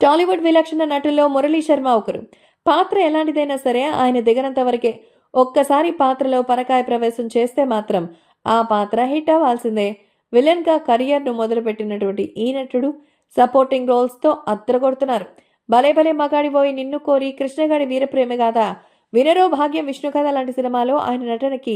టాలీవుడ్ విలక్షణ నటుల్లో మురళీ శర్మ ఒకరు. పాత్ర ఎలాంటిదైనా సరే ఆయన దిగనంత వరకే. ఒక్కసారి పాత్రలో పరకాయ ప్రవేశం చేస్తే మాత్రం ఆ పాత్ర హిట్ అవ్వాల్సిందే. విలన్గా కెరియర్ను మొదలుపెట్టినటువంటి ఈ నటుడు సపోర్టింగ్ రోల్స్తో అద్దరగొడుతున్నారు. భలే భలే మగాడిపోయి నిన్ను కోరి, కృష్ణగాడి వీరప్రేమ గాథ, వినరో భాగ్యం, విష్ణు కథ లాంటి సినిమాలో ఆయన నటనకి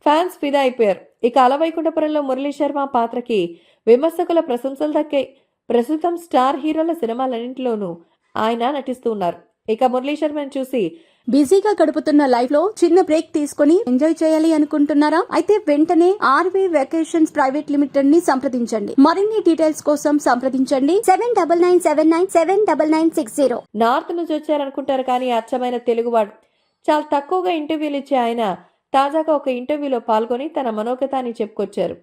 ఫ్యాన్స్ ఫిదా అయిపోయారు. ఇక అలవైకుంఠపురంలో మురళీ శర్మ పాత్రకి విమర్శకుల ప్రశంసలు దక్కాయి. ప్రస్తుతం స్టార్ హీరోల సినిమాలన్నింటిలోనూ ఆయన నటిస్తూ ఉన్నారు. ఇక మురళీ శర్మను చూసి బిజీగా గడుపుతున్న లైఫ్ లో చిన్న బ్రేక్ తీసుకుని ఎంజాయ్ చేయాలి అనుకుంటున్నారా? అయితే వెంటనే ఆర్వీ వెకేషన్స్ ప్రైవేట్ లిమిటెడ్ ని సంప్రదించండి. మరిన్ని డీటెయిల్స్ కోసం సంప్రదించండి 7997979960. నార్త్ నుంచి వచ్చారనుకుంటారు, కానీ అచ్చమైన తెలుగువాడు. చాలా తక్కువగా ఇంటర్వ్యూలు ఇచ్చే ఆయన తాజాగా ఒక ఇంటర్వ్యూలో పాల్గొని తన మనోగతాన్ని చెప్పుకొచ్చారు.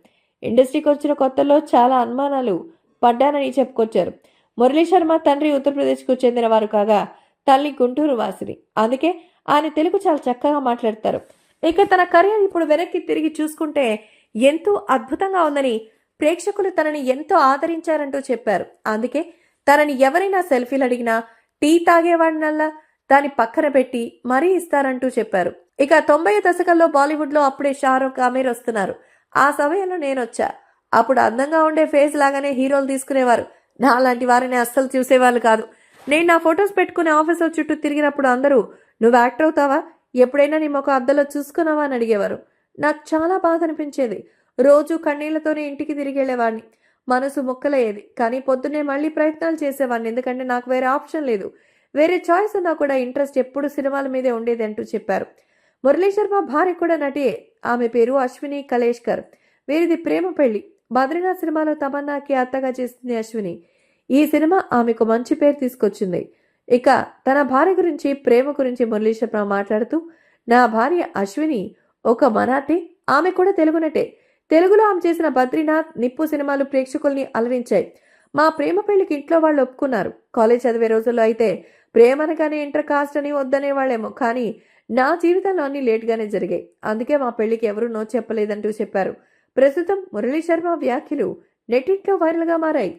ఇండస్ట్రీకి వచ్చిన కొత్తలో చాలా అనుమానాలు పడ్డానని చెప్పుకొచ్చారు. మురళీ శర్మ తండ్రి ఉత్తరప్రదేశ్కు చెందినవారు కాగా తల్లి గుంటూరు వాసిని. అందుకే ఆయన తెలుగు చాలా చక్కగా మాట్లాడతారు. ఇక తన కెరీర్ ఇప్పుడు వెనక్కి తిరిగి చూసుకుంటే ఎంతో అద్భుతంగా ఉందని, ప్రేక్షకులు తనని ఎంతో ఆదరించారంటూ చెప్పారు. అందుకే తనని ఎవరైనా సెల్ఫీలు అడిగినా టీ తాగేవాడినల్లా దాని పక్కన పెట్టి మరీ ఇస్తారంటూ చెప్పారు. ఇక 90 దశకంలో బాలీవుడ్లో అప్పుడే షారూఖ్, ఆమీర్ వస్తున్నారు. ఆ సమయంలో నేనొచ్చా. అప్పుడు అందంగా ఉండే ఫేస్ లాగానే హీరోలు తీసుకునేవారు. నాలాంటి వారిని అస్సలు చూసేవాళ్ళు కాదు. నేను నా ఫొటోస్ పెట్టుకుని ఆఫీసుల చుట్టూ తిరిగినప్పుడు అందరూ నువ్వు యాక్టర్ అవుతావా, ఎప్పుడైనా నీ ముఖం అద్దంలో చూసుకున్నావా అని అడిగేవారు. నాకు చాలా బాధ అనిపించేది. రోజు కన్నీళ్లతోనే ఇంటికి తిరిగి వెళ్ళేవాడిని. మనసు ముక్కలయ్యేది. కానీ పొద్దున్నే మళ్ళీ ప్రయత్నాలు చేసేవాడిని, ఎందుకంటే నాకు వేరే ఆప్షన్ లేదు. వేరే చాయిస్ ఉన్నా కూడా ఇంట్రెస్ట్ ఎప్పుడు సినిమాల మీదే ఉండేది అంటూ చెప్పారు. మురళీ శర్మ భార్య కూడా నటియే. ఆమె పేరు అశ్విని కలేష్కర్. వీరిది ప్రేమ పెళ్లి. బద్రీనాథ్ సినిమాలో తమన్నాకి అత్తగా చేసింది అశ్విని. ఈ సినిమా ఆమెకు మంచి పేరు తీసుకొచ్చింది. ఇక తన భార్య గురించి, ప్రేమ గురించి మురళీ శర్మ మాట్లాడుతూ, నా భార్య అశ్విని ఒక మరాఠీ, ఆమె కూడా తెలుగు నటే. తెలుగులో ఆమె చేసిన బద్రీనాథ్, నిప్పు సినిమాలు ప్రేక్షకుల్ని అలరించాయి. మా ప్రేమ పెళ్లికి ఇంట్లో వాళ్ళు ఒప్పుకున్నారు. కాలేజ్ చదివే రోజుల్లో అయితే ప్రేమనగానే ఇంటర్ కాస్ట్ అని వద్దనేవాళ్ళేమో, కానీ నా జీవితంలో అన్ని లేట్గానే జరిగాయి. అందుకే మా పెళ్లికి ఎవరూ నో చెప్పలేదంటూ చెప్పారు. ప్రస్తుతం మురళీ శర్మ వ్యాఖ్యలు నెట్టింట్లో వైరల్గా మారాయి.